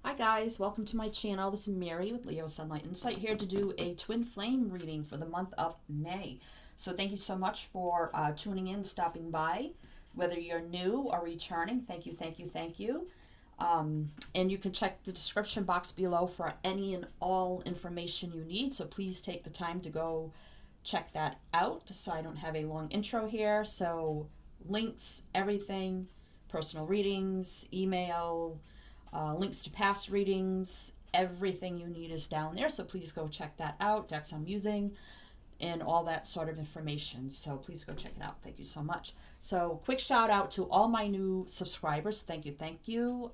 Hi guys, welcome to my channel. This is Mary with Leo Sunlight Insight here to do a twin flame reading for the month of May. So thank you so much for tuning in, stopping by. Whether you're new or returning, thank you, thank you, thank you. And you can check the description box below for any and all information you need. So please take the time to go check that out so I don't have a long intro here. So links, everything, personal readings, email, links to past readings, everything you need is down there. So please go check that out, decks I'm using, and all that sort of information. So please go check it out. Thank you so much. So quick shout out to all my new subscribers. Thank you, thank you.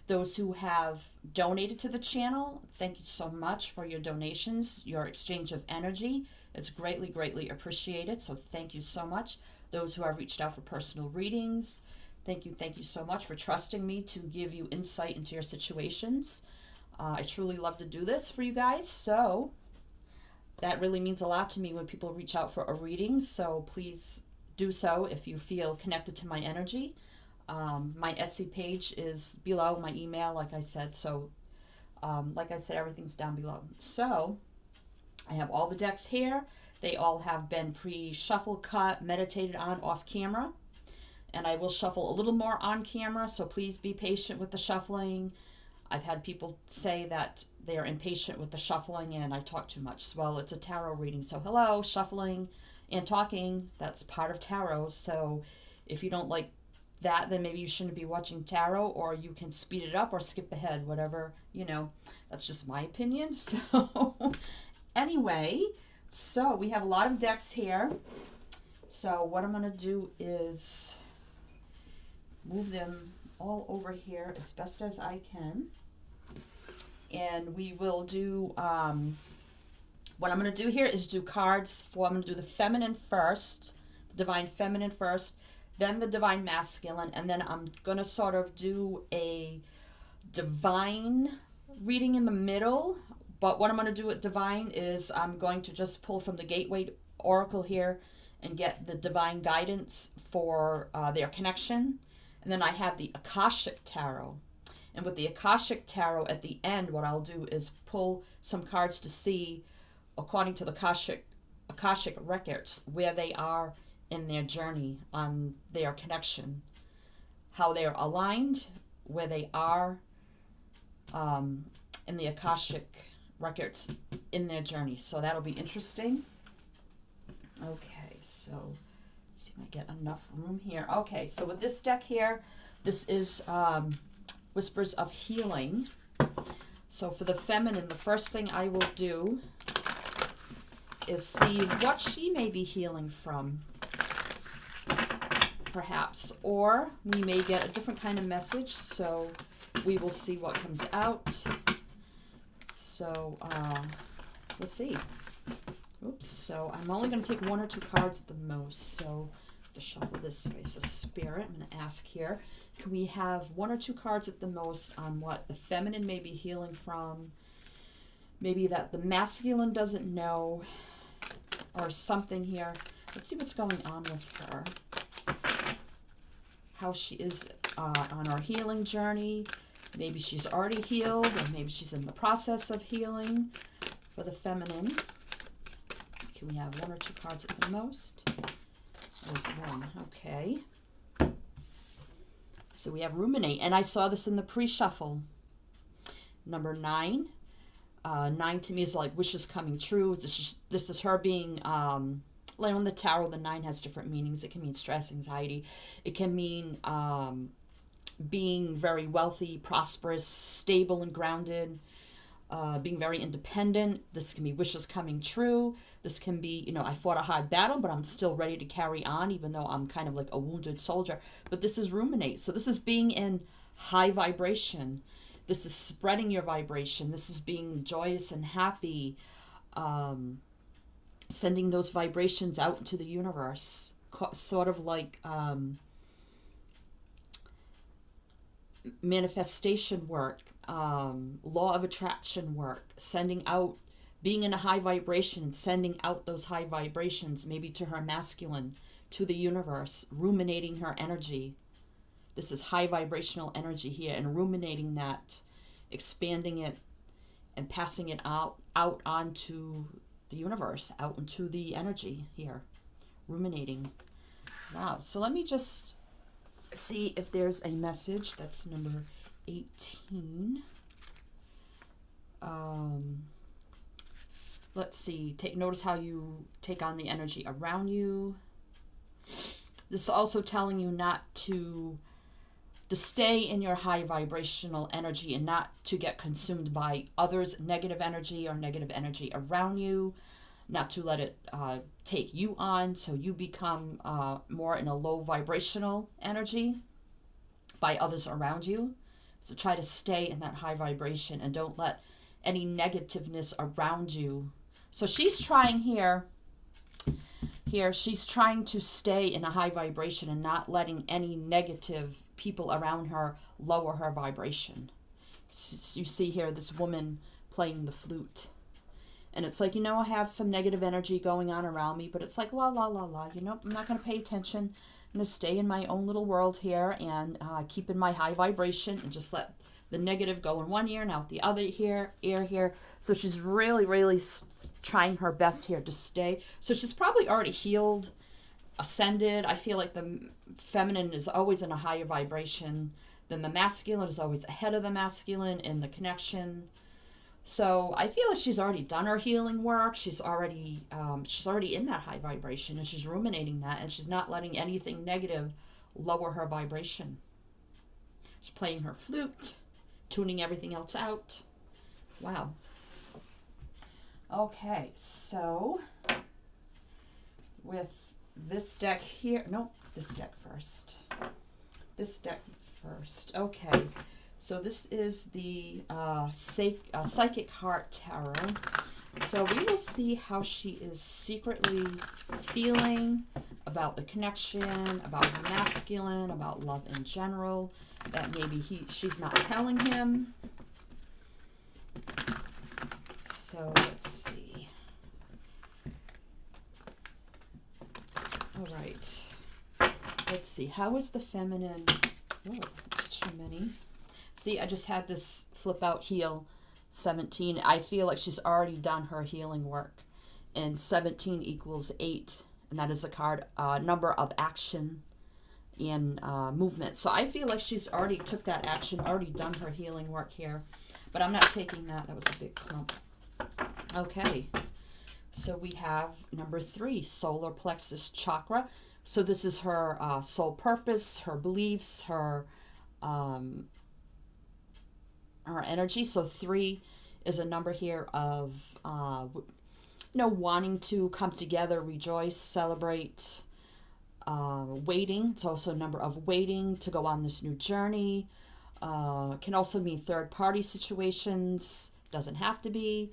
Those who have donated to the channel, thank you so much for your donations. Your exchange of energy is greatly, greatly appreciated. So thank you so much. Those who have reached out for personal readings, thank you so much for trusting me to give you insight into your situations. I truly love to do this for you guys, so that really means a lot to me when people reach out for a reading, so please do so if you feel connected to my energy. My Etsy page is below, my email, like I said, so like I said, everything's down below. So I have all the decks here. They all have been pre-shuffle, cut, meditated on off camera. And I will shuffle a little more on camera, so please be patient with the shuffling. I've had people say that they are impatient with the shuffling and I talk too much. Well, it's a tarot reading, so hello, shuffling and talking, that's part of tarot. So if you don't like that, then maybe you shouldn't be watching tarot, or you can speed it up or skip ahead, whatever, that's just my opinion. So anyway, so we have a lot of decks here. So what I'm going to do is move them all over here as best as I can. And we will do, what I'm going to do here is do cards for, I'm going to do the feminine first, the divine feminine first, then the divine masculine, and then I'm going to sort of do a divine reading in the middle. But what I'm going to do with divine is I'm going to just pull from the Gateway Oracle here and get the divine guidance for their connection. And then I have the Akashic Tarot. And with the Akashic Tarot at the end, what I'll do is pull some cards to see, according to the Akashic records, where they are in their journey on their connection, how they're aligned, where they are in the Akashic records in their journey. So that'll be interesting. Okay, so see if I get enough room here. Okay, so with this deck here, this is Whispers of Healing. So for the feminine, the first thing I will do is see what she may be healing from, perhaps. Or we may get a different kind of message, so we will see what comes out. So we'll see. Oops, so I'm only going to take one or two cards at the most, so I have to shuffle this way. So Spirit, I'm going to ask here, can we have one or two cards at the most on what the feminine may be healing from? Maybe that the masculine doesn't know, or something here. Let's see what's going on with her. How she is on her healing journey. Maybe she's already healed, or maybe she's in the process of healing for the feminine. Can we have one or two cards at the most? There's one. Okay. So we have Ruminate. And I saw this in the pre-shuffle. Number 9. 9 to me is like wishes coming true. This is her being, like on the tarot, the 9 has different meanings. It can mean stress, anxiety. It can mean being very wealthy, prosperous, stable and grounded. Being very independent. This can be wishes coming true. This can be, I fought a hard battle, but I'm still ready to carry on, even though I'm kind of like a wounded soldier. But this is Ruminate. So this is being in high vibration. This is spreading your vibration. This is being joyous and happy. Sending those vibrations out into the universe. Sort of like manifestation work. Law of attraction work, sending out, being in a high vibration and sending out those high vibrations, maybe to her masculine, to the universe, ruminating her energy. This is high vibrational energy here, and ruminating that expanding it and passing it out onto the universe, out into the energy here, ruminating. Wow. So let me just see if there's a message. That's number 18. Let's see. Notice how you take on the energy around you. This is also telling you not to stay in your high vibrational energy and not to get consumed by others' negative energy or negative energy around you, not to let it take you on so you become more in a low vibrational energy by others around you. So try to stay in that high vibration and don't let any negativeness around you. So she's trying here, she's trying to stay in a high vibration and not letting any negative people around her lower her vibration. So you see here this woman playing the flute. And it's like, I have some negative energy going on around me, but it's like, la, la, la, la. I'm not going to pay attention. I'm going to stay in my own little world here and keep in my high vibration and just let the negative go in one ear and out the other ear here. So she's really, really trying her best here to stay. So she's probably already healed, ascended. I feel like the feminine is always in a higher vibration than the masculine, is always ahead of the masculine in the connection. So I feel like she's already done her healing work. She's already in that high vibration, and she's ruminating that, and she's not letting anything negative lower her vibration. She's playing her flute, tuning everything else out. Wow. Okay, so with this deck here, this deck first. Okay, so this is the Psychic Heart Tarot. So we will see how she is secretly feeling about the connection, about the masculine, about love in general, that maybe she's not telling him. So let's see. All right. Let's see. How is the feminine? Oh, that's too many. See, I just had this flip out heal 17. I feel like she's already done her healing work. And 17 equals 8. And that is a card, number of action and movement. So I feel like she's already took that action, already done her healing work here. But I'm not taking that. That was a big clump. Okay. So we have number 3, solar plexus chakra. So this is her soul purpose, her beliefs, her energy. So 3 is a number here of wanting to come together, rejoice, celebrate, waiting. It's also a number of waiting to go on this new journey. Can also mean third party situations. Doesn't have to be.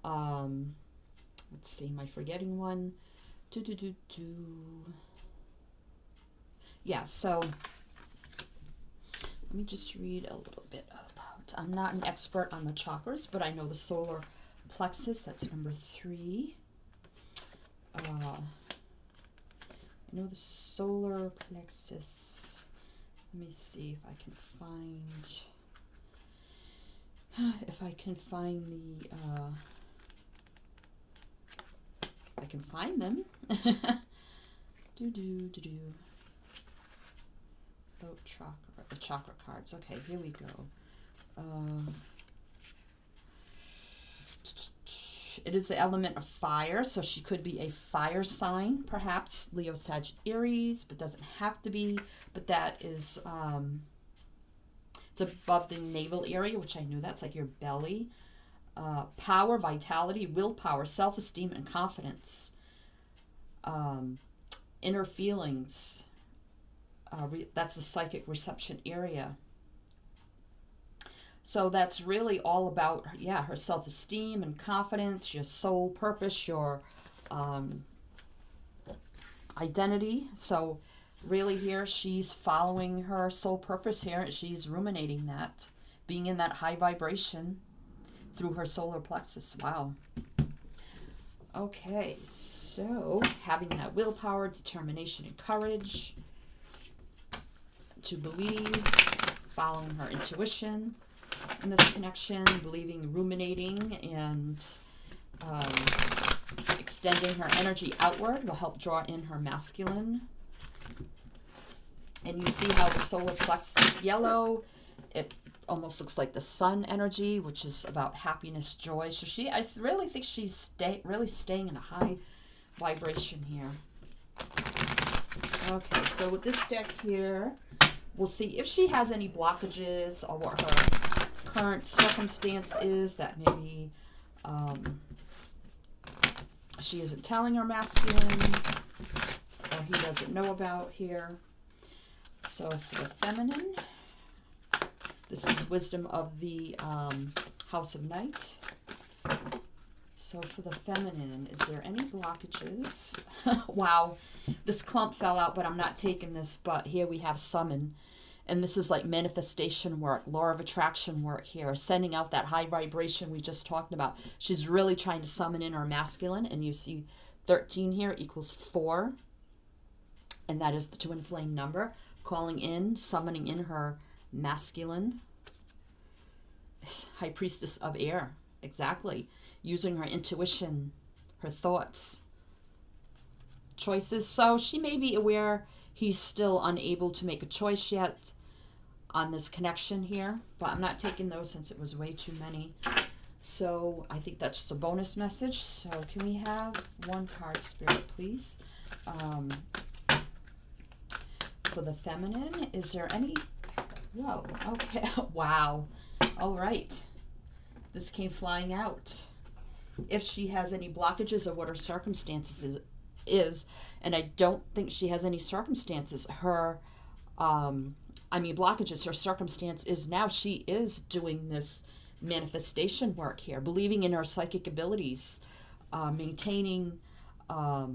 Let's see, am I forgetting one? Yeah, so let me just read a little bit about, I'm not an expert on the chakras, but I know the solar plexus, that's number 3. I know the solar plexus. Let me see if I can find I can find them. Oh, the chakra cards. Okay, here we go. It is the element of fire, so she could be a fire sign, perhaps Leo, Sag, Aries, but doesn't have to be. But that is, it's above the navel area, which I knew that's like your belly. Power, vitality, willpower, self-esteem, and confidence. Inner feelings. That's the psychic reception area. So that's really all about, her self-esteem and confidence, your soul purpose, your identity. So really here, she's following her soul purpose here. She's ruminating that, being in that high vibration through her solar plexus. Wow. Okay, so having that willpower, determination, and courage to believe, following her intuition, in this connection, believing, ruminating, and extending her energy outward will help draw in her masculine. And you see how the solar plexus is yellow. It almost looks like the sun energy, which is about happiness, joy. So I really think she's really staying in a high vibration here. Okay, so with this deck here, we'll see if she has any blockages or what her current circumstance is that maybe she isn't telling her masculine or he doesn't know about here. So for the feminine, this is wisdom of the House of Night. So for the feminine, is there any blockages? Wow, this clump fell out, but I'm not taking this. But here we have summon. And this is like manifestation work, law of attraction work here, sending out that high vibration we just talked about. She's really trying to summon in her masculine. And you see 13 here equals 4. And that is the twin flame number. Calling in, summoning in her masculine. High priestess of air, exactly. Using her intuition, her thoughts, choices. So she may be aware he's still unable to make a choice yet on this connection here, but I'm not taking those since it was way too many. So I think that's just a bonus message. So can we have one card, Spirit, please? For the feminine, is there any... Whoa, okay. Wow. All right. This came flying out. If she has any blockages or what her circumstances is, and I don't think she has any circumstances. Blockages, her circumstance is now she is doing this manifestation work here, believing in her psychic abilities, maintaining her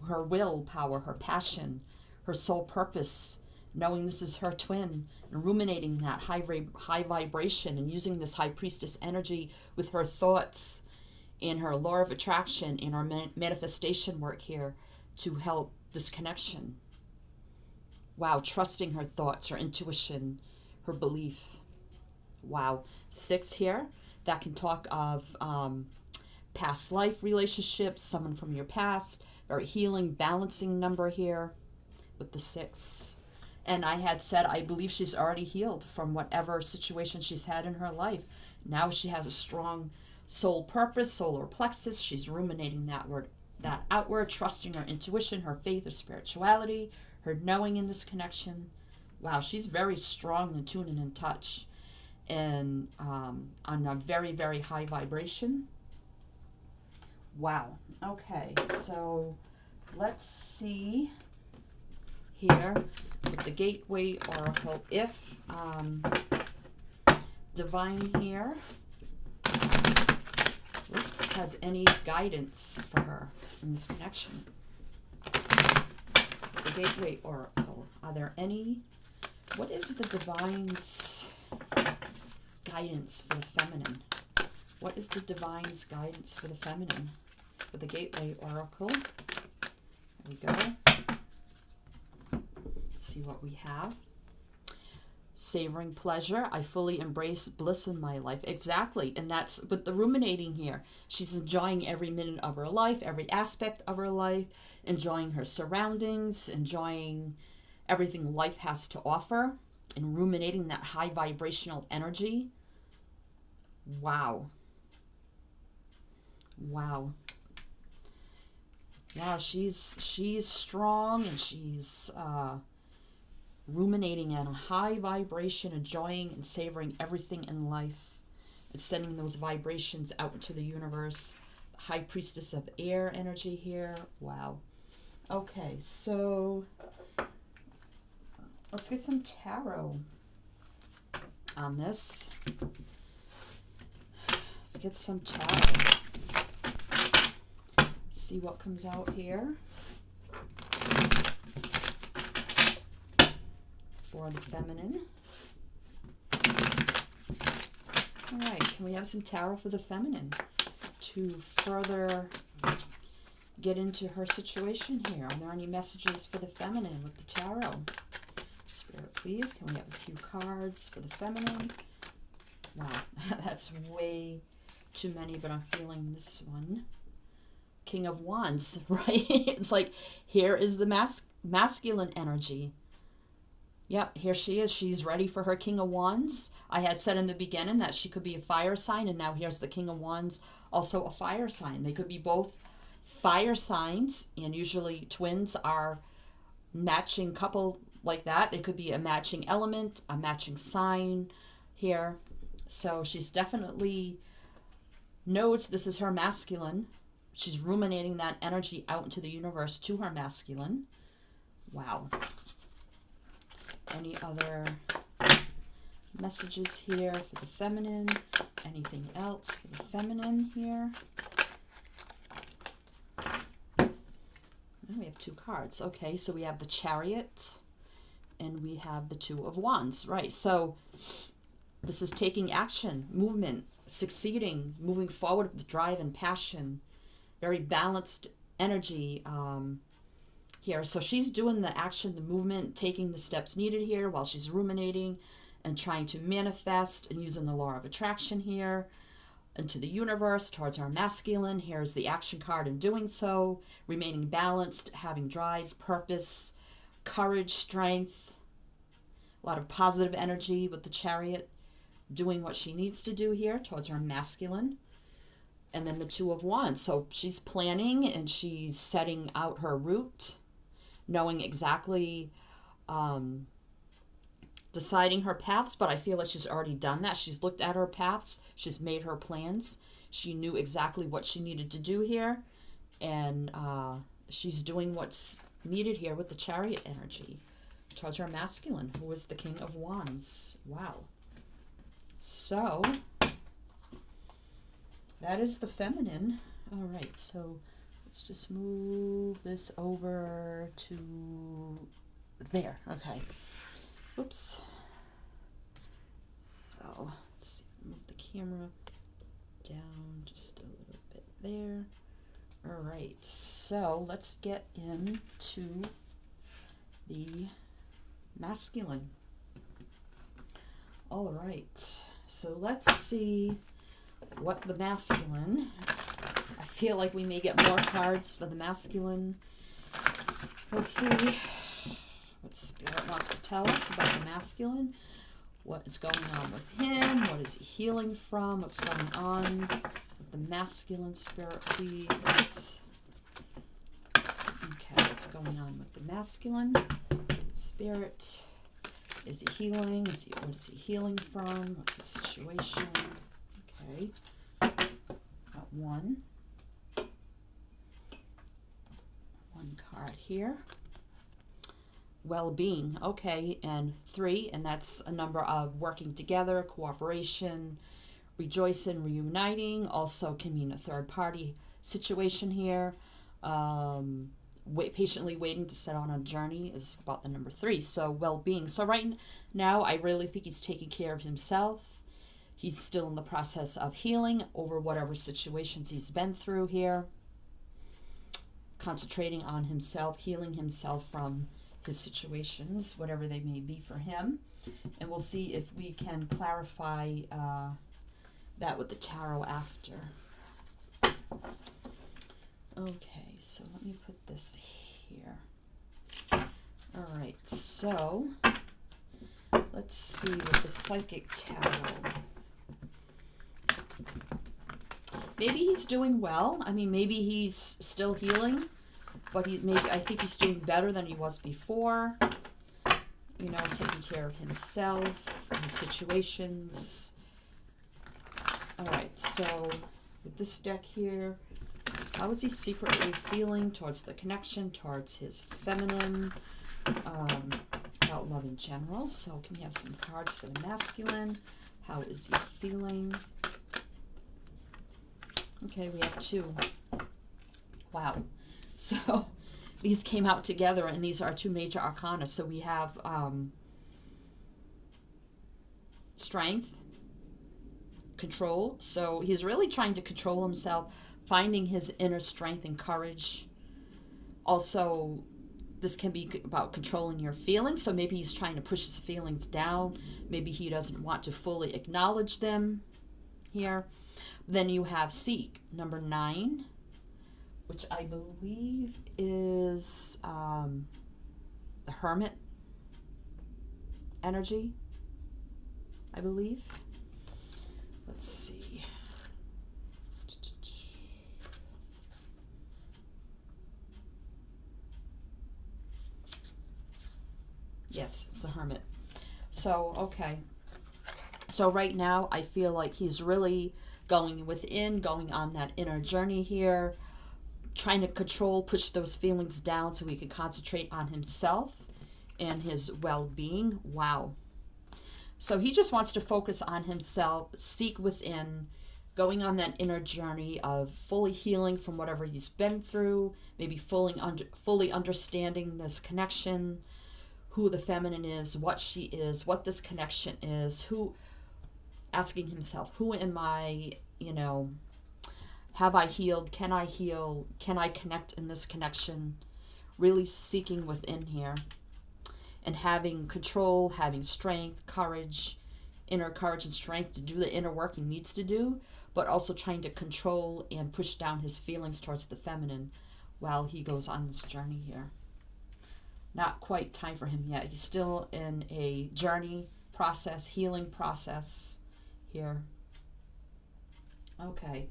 willpower, her passion, her soul purpose, knowing this is her twin, and ruminating that high vibration and using this high priestess energy with her thoughts and her law of attraction and our manifestation work here to help this connection. Wow, trusting her thoughts, her intuition, her belief. Wow. 6 here, that can talk of past life relationships, someone from your past, very healing, balancing number here with the 6. And I had said, I believe she's already healed from whatever situation she's had in her life. Now she has a strong soul purpose, solar plexus. She's ruminating that outward, trusting her intuition, her faith, her spirituality, her knowing in this connection. Wow, she's very strong and tuned and in touch. And on a very, very high vibration. Wow. Okay, so let's see here with the Gateway Oracle if Divine here has any guidance for her in this connection. The Gateway Oracle, are there any? What is the Divine's guidance for the feminine? What is the Divine's guidance for the feminine? For the Gateway Oracle. There we go. See what we have. Savoring pleasure. I fully embrace bliss in my life. Exactly. And that's with the ruminating here. She's enjoying every minute of her life, every aspect of her life, enjoying her surroundings, enjoying everything life has to offer, and ruminating that high vibrational energy. Wow. Wow. Wow, she's strong, and she's ruminating at a high vibration, enjoying and savoring everything in life, and sending those vibrations out into the universe. High Priestess of Air energy here. Wow. Okay, so let's get some tarot on this. Let's get some tarot. See what comes out here for the feminine. All right, can we have some tarot for the feminine to further get into her situation here? Are there any messages for the feminine with the tarot? Spirit, please. Can we have a few cards for the feminine? Wow, that's way too many, but I'm feeling this one. King of Wands, right? It's like, here is the masculine energy. Yep, here she is. She's ready for her King of Wands. I had said in the beginning that she could be a fire sign, and now here's the King of Wands, also a fire sign. They could be both fire signs, and usually twins are matching couple like that. They could be a matching element, a matching sign here. So she's definitely knows this is her masculine. She's ruminating that energy out into the universe to her masculine. Wow. Any other messages here for the feminine? Anything else for the feminine here? We have two cards. Okay, so we have the Chariot and we have the Two of Wands. Right, so this is taking action, movement, succeeding, moving forward with drive and passion. Very balanced energy here. So she's doing the action, the movement, taking the steps needed here while she's ruminating and trying to manifest and using the law of attraction here into the universe towards our masculine. Here's the action card in doing so, remaining balanced, having drive, purpose, courage, strength, a lot of positive energy with the Chariot, doing what she needs to do here towards her masculine. And then the Two of Wands. So she's planning and she's setting out her route, knowing exactly, deciding her paths, but I feel like she's already done that. She's looked at her paths. She's made her plans. She knew exactly what she needed to do here. And she's doing what's needed here with the Chariot energy towards her masculine, who is the King of Wands. Wow. So that is the feminine. All right, so let's just move this over to there. Okay. Oops. So let's see, move the camera down just a little bit there. All right, so let's get into the masculine. All right, so let's see what the masculine, I feel like we may get more cards for the masculine. Let's see what Spirit wants to tell us about the masculine. What is going on with him? What is he healing from? What's going on with the masculine, Spirit, please? Okay, what's going on with the masculine? Spirit, is he healing? What is he healing from? What's the situation? Okay, got one card here. Well-being, okay, and 3, and that's a number of working together, cooperation, rejoicing, reuniting. Also can mean a third-party situation here. Patiently waiting to set on a journey is about the number 3. So well-being. So right now, I really think he's taking care of himself. He's still in the process of healing over whatever situations he's been through here. Concentrating on himself, healing himself from his situations, whatever they may be for him. And we'll see if we can clarify that with the tarot after. Okay, so let me put this here. All right, so let's see with the psychic tarot. Maybe he's doing well. I mean, maybe he's still healing, but I think he's doing better than he was before. You know, taking care of himself, his situations. All right, so with this deck here, how is he secretly feeling towards the connection, towards his feminine, about love in general? So can we have some cards for the masculine? How is he feeling? Okay, we have 2. Wow. So these came out together, and these are 2 major arcana. So we have strength, control. So he's really trying to control himself, finding his inner strength and courage. Also, this can be about controlling your feelings. So maybe he's trying to push his feelings down. Maybe he doesn't want to fully acknowledge them here. Then you have Seek, number 9, which I believe is the Hermit energy, I believe. Let's see. Yes, it's the Hermit. So, okay. So right now, I feel like he's really going within, going on that inner journey here, trying to control, push those feelings down so he can concentrate on himself and his well-being. Wow. So he just wants to focus on himself, seek within, going on that inner journey of fully healing from whatever he's been through, maybe fully understanding this connection, who the feminine is, what she is, what this connection is, asking himself, who am I, have I healed, can I heal, can I connect in this connection, really seeking within here, and having control, having strength, courage, inner courage and strength to do the inner work he needs to do, but also trying to control and push down his feelings towards the feminine while he goes on this journey here. Not quite time for him yet. He's still in a journey process, healing process here. Okay.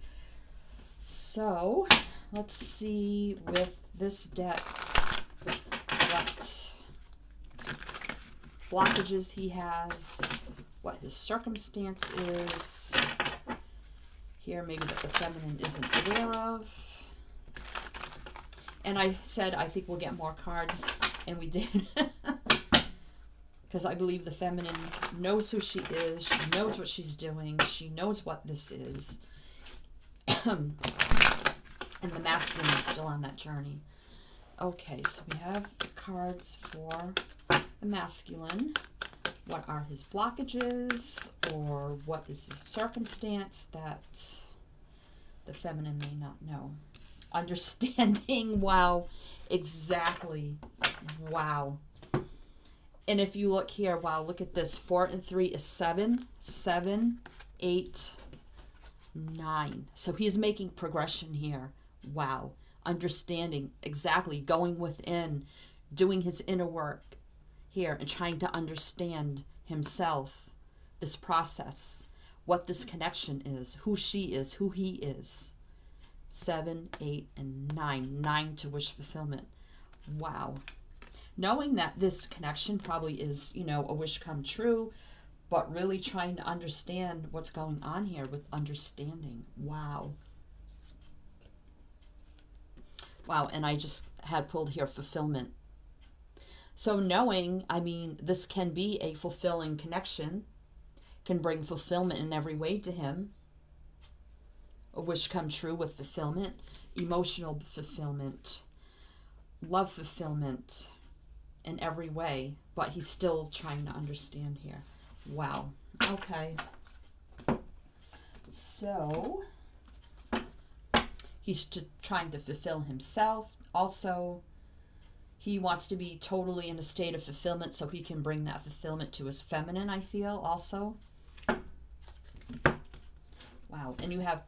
So, let's see with this deck what blockages he has, what his circumstance is. Here, maybe that the feminine isn't aware of. And I said I think we'll get more cards, and we did. Because I believe the feminine knows who she is, she knows what she's doing, she knows what this is. And the masculine is still on that journey. Okay, so we have the cards for the masculine. What are his blockages, or what is his circumstance that the feminine may not know? Understanding, wow, exactly, wow. And if you look here, wow, look at this, 4 and 3 is 7, 7, 8, 9. So he's making progression here, wow. Understanding, exactly, going within, doing his inner work here, and trying to understand himself, this process, what this connection is, who she is, who he is. 7, 8, and 9. 9 to wish fulfillment. Wow. Knowing that this connection probably is, a wish come true, but really trying to understand what's going on here with understanding. Wow. Wow, and I just had pulled here fulfillment. So knowing, this can be a fulfilling connection, can bring fulfillment in every way to him. A wish come true with fulfillment, emotional fulfillment, love fulfillment in every way, but he's still trying to understand here. Wow. Okay. So he's trying to fulfill himself. Also, he wants to be totally in a state of fulfillment so he can bring that fulfillment to his feminine, I feel, also. Wow. And you have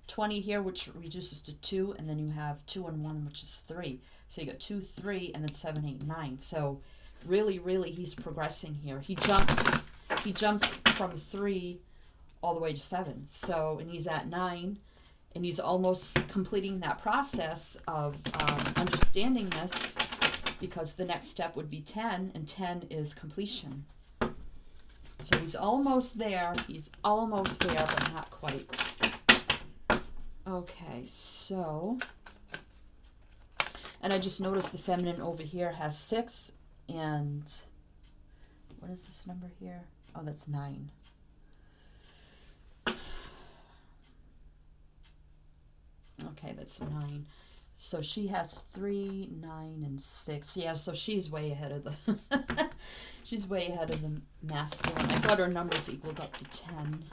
20 here, which reduces to 2, and then you have 2 and 1, which is 3. So you got 2, 3, and then 7, 8, 9. So really, really, he's progressing here. He jumped from 3 all the way to 7. So, and he's at 9, and he's almost completing that process of understanding this, because the next step would be 10, and 10 is completion. So he's almost there. He's almost there, but not quite. Okay, so, and I just noticed the feminine over here has 6, and what is this number here? Oh, that's 9. Okay, that's 9. So she has 3, 9, and 6. Yeah, so she's way ahead of the she's way ahead of the masculine. I thought her numbers equaled up to 10.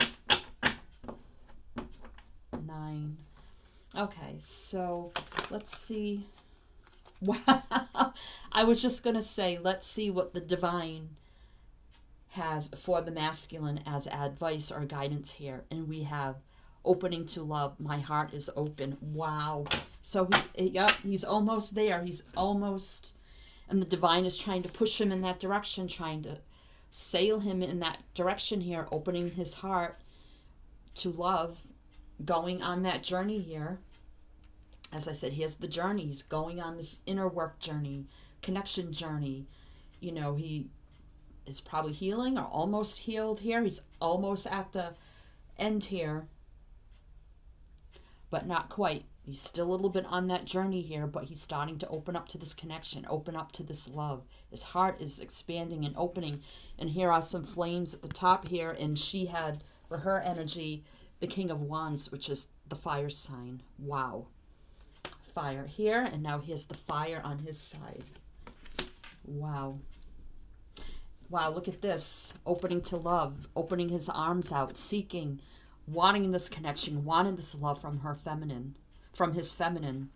9. Okay, so let's see Wow. I was just going to say, let's see what the divine has for the masculine as advice or guidance here. And we have opening to love. My heart is open. Wow. So, he's almost there. He's almost, and the divine is trying to push him in that direction, trying to sail him in that direction here, opening his heart to love, going on that journey here. As I said, he has the journey. He's going on this inner work journey, connection journey. He is probably healing or almost healed here. He's almost at the end here, but not quite. He's still a little bit on that journey here, but he's starting to open up to this connection, open up to this love. His heart is expanding and opening. And here are some flames at the top here, and she had, for her energy, the King of Wands, which is the fire sign. Wow. Fire here, and now here's the fire on his side. Wow. Wow, look at this. Opening to love, opening his arms out, seeking, wanting this connection, wanting this love from his feminine.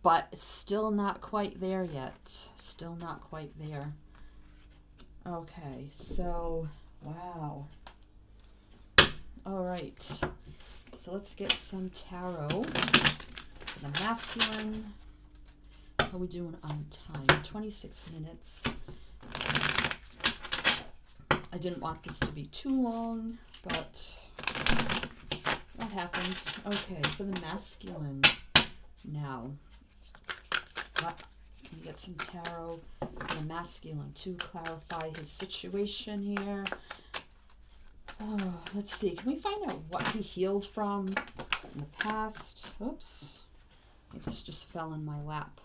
But it's still not quite there yet. Still not quite there. Okay, so, wow. All right. So let's get some tarot. The masculine. How are we doing on time? 26 minutes. I didn't want this to be too long, but what happens? Okay, for the masculine now. Can we get some tarot for the masculine to clarify his situation here? Oh, let's see. Can we find out what he healed from in the past? Oops. I think this just fell in my lap.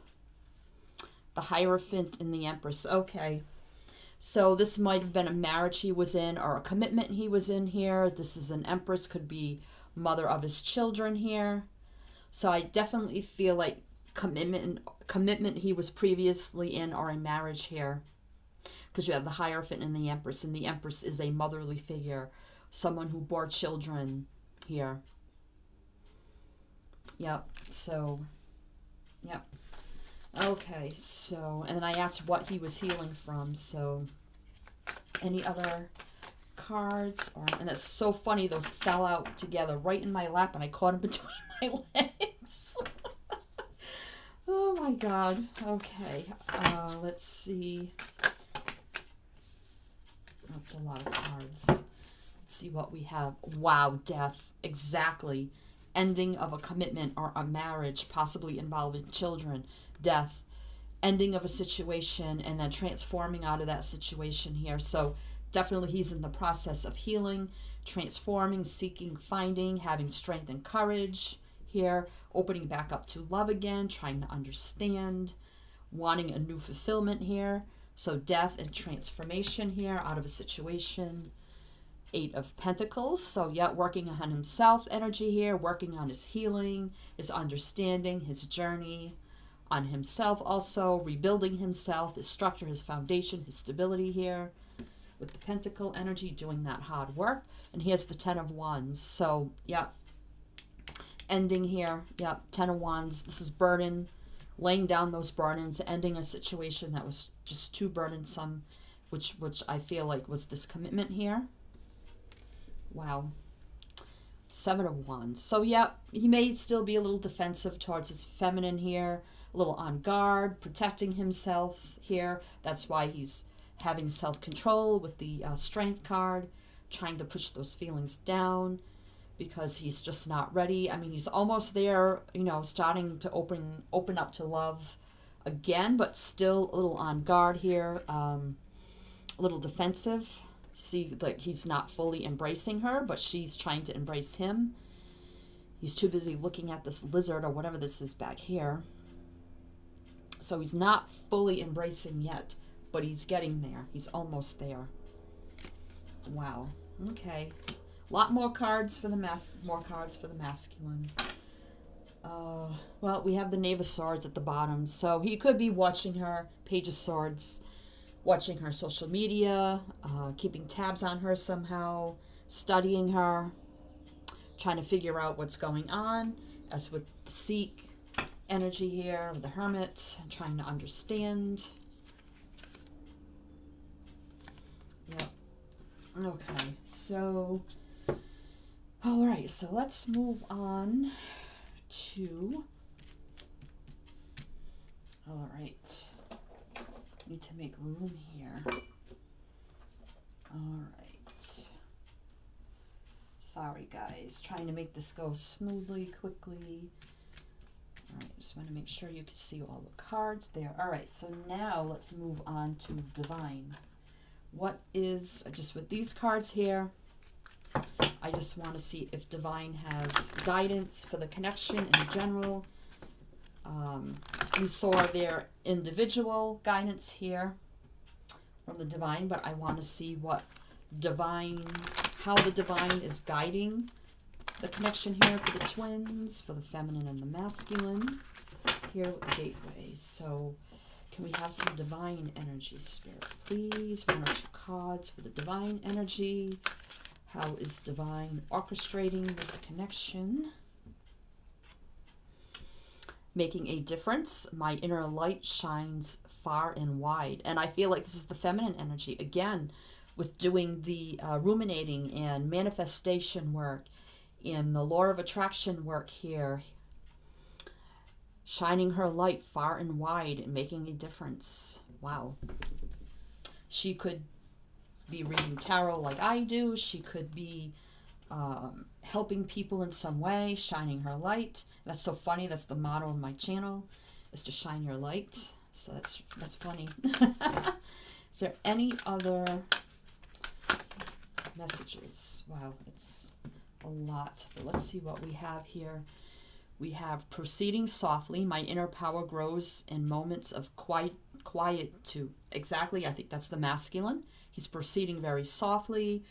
The Hierophant and the Empress. Okay. So this might have been a marriage he was in or a commitment he was in here. This is an Empress. Could be mother of his children here. So I definitely feel like commitment he was previously in or a marriage here. Because you have the Hierophant and the Empress is a motherly figure, someone who bore children here. Yep, so, yep. Okay, so, and then I asked what he was healing from, so, any other cards? And it's so funny, those fell out together right in my lap, and I caught them between my legs. Oh my God, okay, let's see. That's a lot of cards. Let's see what we have. Wow, death. Exactly. Ending of a commitment or a marriage, possibly involving children. Death. Ending of a situation and then transforming out of that situation here. So definitely he's in the process of healing, transforming, seeking, finding, having strength and courage here. Opening back up to love again, trying to understand, wanting a new fulfillment here. So death and transformation here out of a situation. 8 of Pentacles. So yeah, working on himself energy here, working on his healing, his understanding, his journey on himself also, rebuilding himself, his structure, his foundation, his stability here. With the Pentacle energy, doing that hard work. And here's the 10 of Wands. So yeah, ending here. Yeah, 10 of Wands. This is burden. Laying down those burdens, ending a situation that was just too burdensome, which I feel like was this commitment here. Wow. 7 of Wands. So yeah, he may still be a little defensive towards his feminine here, a little on guard, protecting himself here. That's why he's having self-control with the Strength card, trying to push those feelings down, because he's just not ready. I mean, he's almost there, starting to open up to love again, but still a little on guard here, a little defensive. See, like he's not fully embracing her, but she's trying to embrace him. He's too busy looking at this lizard or whatever this is back here. So he's not fully embracing yet, but he's getting there. He's almost there. Wow. Okay. Lot more cards for the masculine. Well, we have the Knave of Swords at the bottom, so he could be watching her, Page of Swords, watching her social media, keeping tabs on her somehow, studying her, trying to figure out what's going on, as with the Seek, energy here with the Hermit, trying to understand. Yep. Okay, so, all right, so let's move on to, all right, need to make room here. All right. Sorry, guys, trying to make this go smoothly, quickly. All right, just want to make sure you can see all the cards there. All right, so now let's move on to Divine. What is, just with these cards here, I just want to see if Divine has guidance for the connection in general. We saw their individual guidance here from the Divine, but I want to see what Divine, how the Divine is guiding the connection here for the twins, for the feminine and the masculine, here with the gateways. So can we have some Divine energy, Spirit, please? 1 or 2 cards for the Divine energy. How is Divine orchestrating this connection? Making a difference. My inner light shines far and wide. And I feel like this is the feminine energy. Again, with doing the ruminating and manifestation work and the law of attraction work here. Shining her light far and wide and making a difference. Wow. She could be reading tarot like I do. She could be helping people in some way, shining her light. That's so funny. That's the motto of my channel, is to shine your light. So that's funny. Is there any other messages? Wow, it's a lot. But let's see what we have here. We have proceeding softly. My inner power grows in moments of quietude. Exactly. I think that's the masculine. He's proceeding very softly.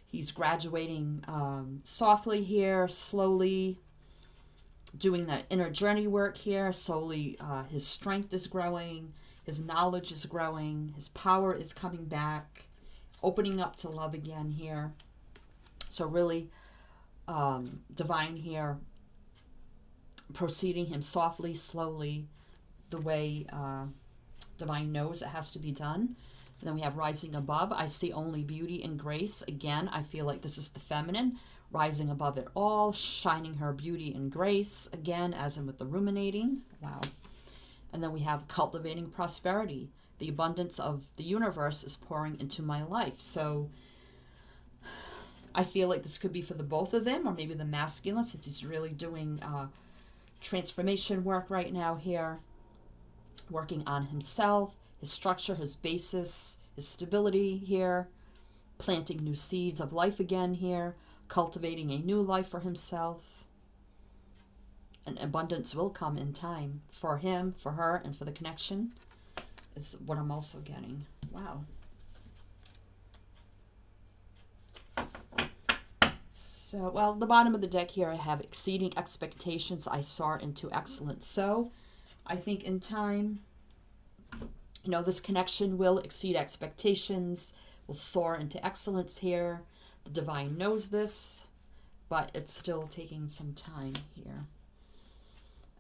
He's graduating softly here, slowly doing that inner journey work here. Slowly, his strength is growing. His knowledge is growing. His power is coming back, opening up to love again here. So really, Divine here, proceeding him softly, slowly, the way Divine knows it has to be done. And then we have rising above. I see only beauty and grace. Again, I feel like this is the feminine, rising above it all, shining her beauty and grace. Again, as in with the ruminating. Wow. And then we have cultivating prosperity. The abundance of the universe is pouring into my life. So I feel like this could be for the both of them, or maybe the masculine, since he's really doing transformation work right now here, working on himself, his structure, his basis, his stability here, planting new seeds of life again here, cultivating a new life for himself. And abundance will come in time for him, for her, and for the connection, is what I'm also getting. Wow. So, well, the bottom of the deck here, I have exceeding expectations. I soar into excellence. So, I think in time, you know, this connection will exceed expectations, will soar into excellence here. The Divine knows this, but it's still taking some time here.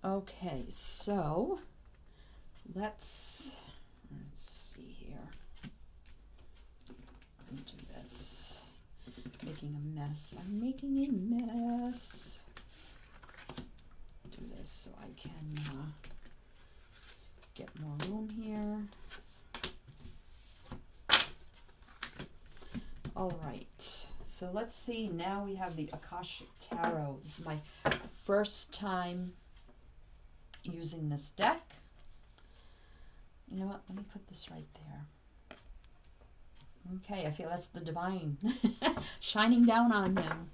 Okay, so let's see here. Let me do this. Making a mess. I'm making a mess. Do this so I can get more room here. All right, so let's see. Now we have the Akashic Tarot. This is my first time using this deck. You know what? Let me put this right there. Okay, I feel that's the Divine shining down on them.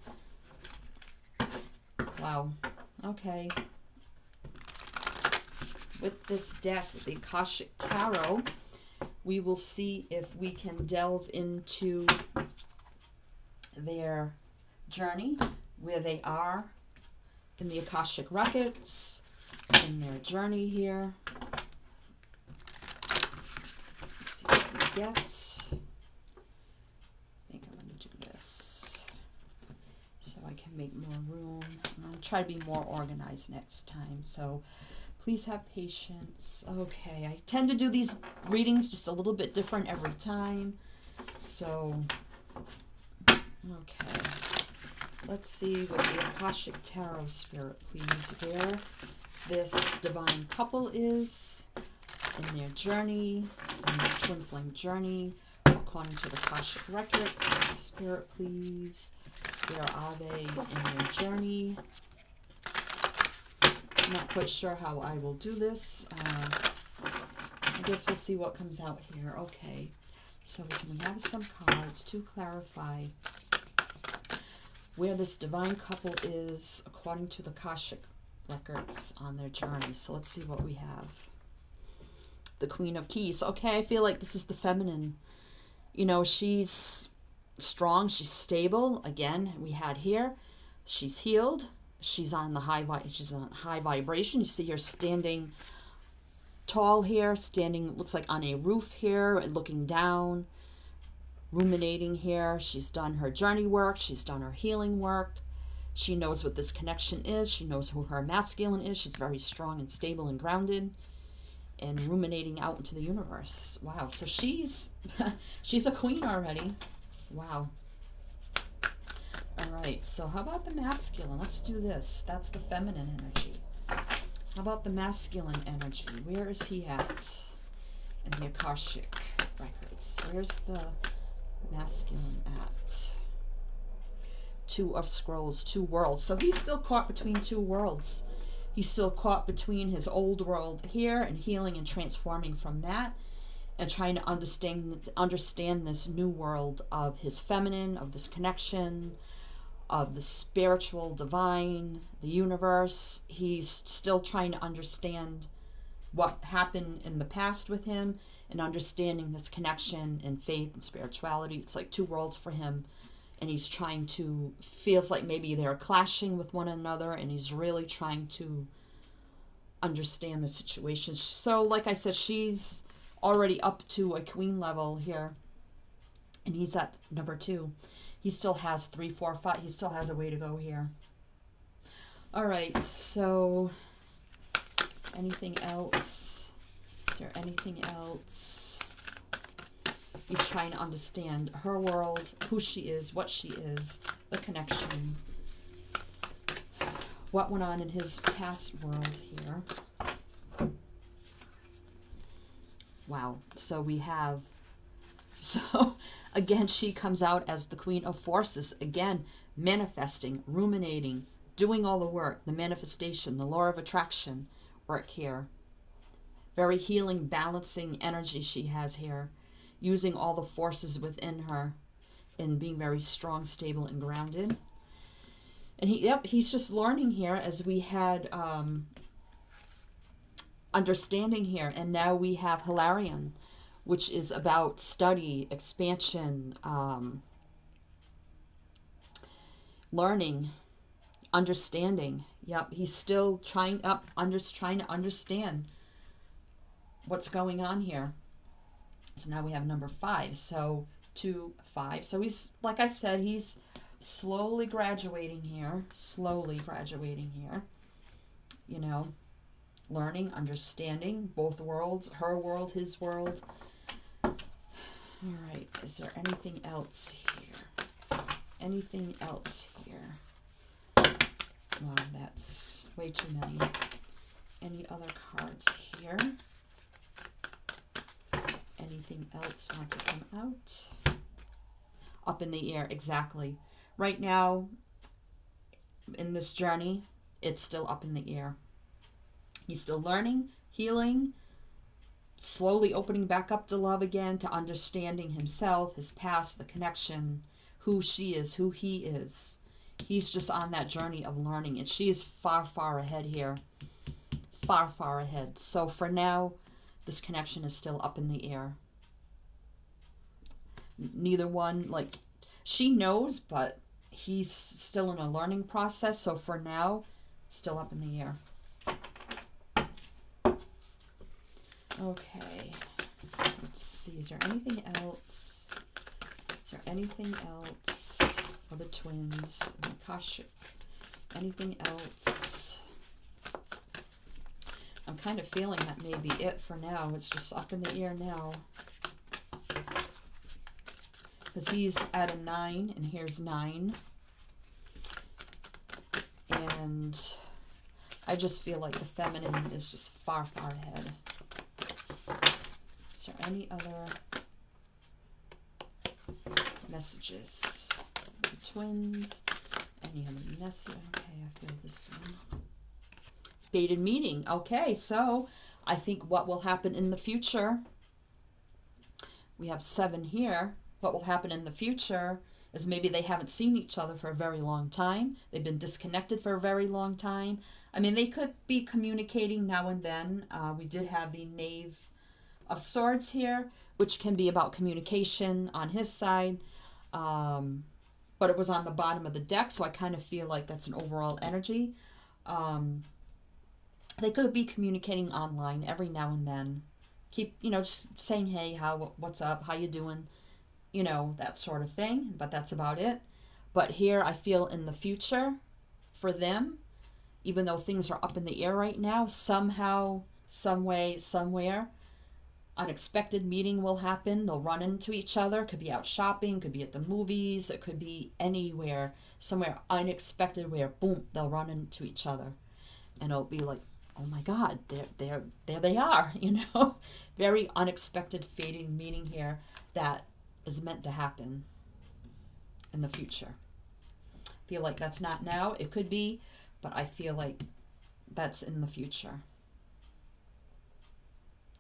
Wow. Okay. With this deck, with the Akashic Tarot, we will see if we can delve into their journey, where they are in the Akashic records, in their journey here. Let's see what we get. I think I'm going to do this so I can make more room. I'll try to be more organized next time. So Please have patience. Okay, I tend to do these readings just a little bit different every time. So, okay. Let's see what the Akashic Tarot Spirit, please, where this divine couple is in their journey, in this twin flame journey, according to the Akashic Records. Spirit, please, where are they in their journey? I'm not quite sure how I will do this. I guess we'll see what comes out here. Okay, so we have some cards to clarify where this divine couple is according to the Akashic Records on their journey. So let's see what we have. The Queen of Keys. Okay, I feel like this is the feminine. You know, she's strong, she's stable. Again, we had here, she's healed. She's on high vibration. You see her standing tall here, standing, looks like on a roof here, looking down, ruminating here. She's done her journey work. She's done her healing work. She knows what this connection is. She knows who her masculine is. She's very strong and stable and grounded and ruminating out into the universe. Wow. So she's a queen already. Wow. All right, so how about the masculine? Let's do this. That's the feminine energy. How about the masculine energy? Where is he at in the Akashic Records? Where's the masculine at? Two of Scrolls, two worlds. So he's still caught between two worlds. He's still caught between his old world here and healing and transforming from that, and trying to understand this new world of his feminine, of this connection, of the spiritual, divine, the universe. He's still trying to understand what happened in the past with him and understanding this connection and faith and spirituality. It's like two worlds for him, and he's trying to, feels like maybe they're clashing with one another, and he's really trying to understand the situation. So like I said, she's already up to a queen level here, and he's at number 2. He still has 3, 4, 5. He still has a way to go here. All right, so anything else? Is there anything else? He's trying to understand her world, who she is, what she is, the connection. What went on in his past world here. Wow, so we have... So, again, she comes out as the Queen of Forces. Again, manifesting, ruminating, doing all the work, the manifestation, the law of attraction work here. Very healing, balancing energy she has here. Using all the forces within her and being very strong, stable, and grounded. And he's just learning here as we had understanding here. And now we have Hilarion, which is about study, expansion, learning, understanding. Yep, he's still trying to understand what's going on here. So now we have number 5. So 2, 5. So he's, like I said, he's slowly graduating here. You know, learning, understanding both worlds, her world, his world. All right, is there anything else here? Anything else here? Wow, that's way too many. Any other cards here? Anything else want to come out? Up in the air, exactly. Right now, in this journey, it's still up in the air. He's still learning, healing, slowly opening back up to love again, to understanding himself, his past, the connection, who she is, who he is. He's just on that journey of learning, and she is far, far ahead here. Far, far ahead. So for now, this connection is still up in the air. Neither one, like, she knows, but he's still in a learning process. So for now, it's still up in the air. Okay, let's see, is there anything else? Is there anything else for the twins? Akashic. Anything else? I'm kind of feeling that may be it for now. It's just up in the air now. Because he's at a 9, and here's 9. And I just feel like the feminine is just far, far ahead. Is there any other messages? The twins. Any other message? Okay, I feel this one. Fated meeting. Okay, so I think what will happen in the future, we have 7 here. What will happen in the future is maybe they haven't seen each other for a very long time. They've been disconnected for a very long time. I mean, they could be communicating now and then. We did have the Knave of Swords here, which can be about communication on his side. But it was on the bottom of the deck, so I kind of feel like that's an overall energy. They could be communicating online every now and then. Keep, just saying, hey, what's up, how you doing? That sort of thing, but that's about it. But here I feel in the future for them, even though things are up in the air right now, somehow, some way, somewhere, unexpected meeting will happen. They'll run into each other. Could be out shopping, could be at the movies, it could be anywhere, somewhere unexpected where, boom, they'll run into each other. And it'll be like, oh my God, there they are, Very unexpected fating meeting here that is meant to happen in the future. Feel like that's not now. It could be, but I feel like that's in the future.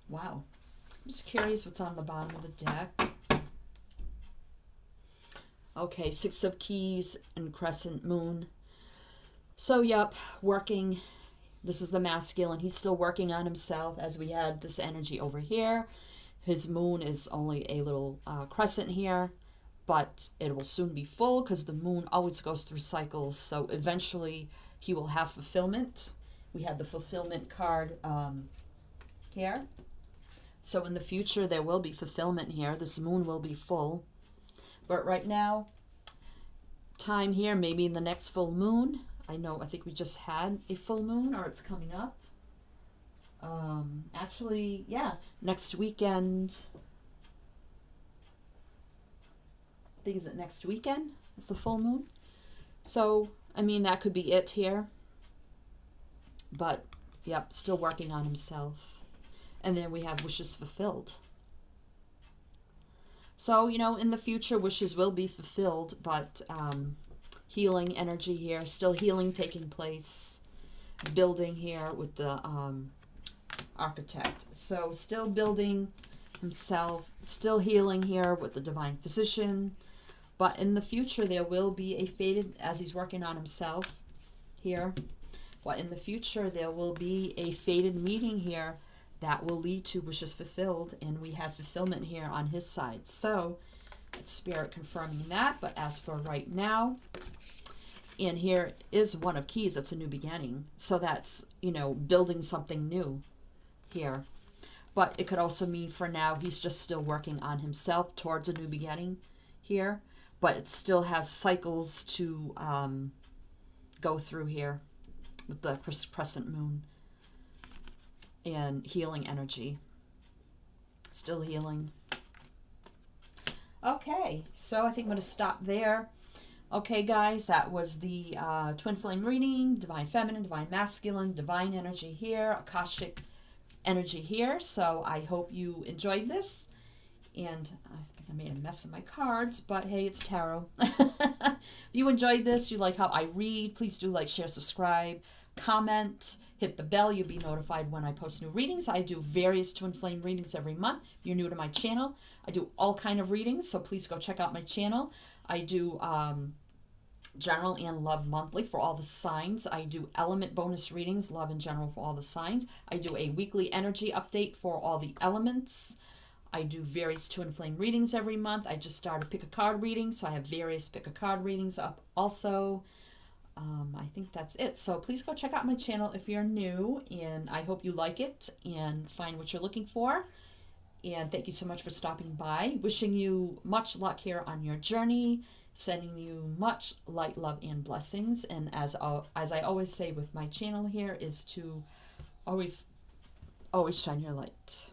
Wow. I'm just curious what's on the bottom of the deck. Okay, 6 of Keys and Crescent Moon. So, yep, working. This is the masculine. He's still working on himself as we had this energy over here. His moon is only a little crescent here, but it will soon be full because the moon always goes through cycles. So eventually he will have fulfillment. We have the fulfillment card here. So in the future there will be fulfillment here. This moon will be full. But right now, time here, maybe in the next full moon. I think we just had a full moon, or it's coming up. Actually, yeah, next weekend. I think, is it next weekend? It's a full moon. So, I mean, that could be it here. But, yep, still working on himself. And then we have wishes fulfilled. So, in the future, wishes will be fulfilled, but healing energy here, still healing taking place, building here with the architect. So still building himself, still healing here with the divine physician, but in the future there will be a fated, as he's working on himself here, but in the future there will be a fated meeting here that will lead to wishes fulfilled, and we have fulfillment here on his side. So it's Spirit confirming that. But as for right now, and here is One of Keys, that's a new beginning. So that's, building something new here. But it could also mean for now he's just still working on himself towards a new beginning here. But it still has cycles to go through here with the crescent moon and healing energy. Still healing. Okay, so I think I'm going to stop there. Okay, guys, that was the Twin Flame reading, Divine Feminine, Divine Masculine, Divine Energy here, Akashic Energy here. So I hope you enjoyed this. And I think I made a mess of my cards, but hey, it's tarot. If you enjoyed this, you like how I read, please do like, share, subscribe, comment, hit the bell. You'll be notified when I post new readings. I do various Twin Flame readings every month. If you're new to my channel, I do all kind of readings, so please go check out my channel. I do general and love monthly for all the signs. I do element bonus readings, love in general for all the signs. I do a weekly energy update for all the elements. I do various Twin Flame readings every month. I just started Pick a Card reading, so I have various Pick a Card readings up also. I think that's it. So please go check out my channel if you're new, and I hope you like it and find what you're looking for. And thank you so much for stopping by. Wishing you much luck here on your journey. Sending you much light, love, and blessings. And as I always say with my channel here, is to always Always shine your light.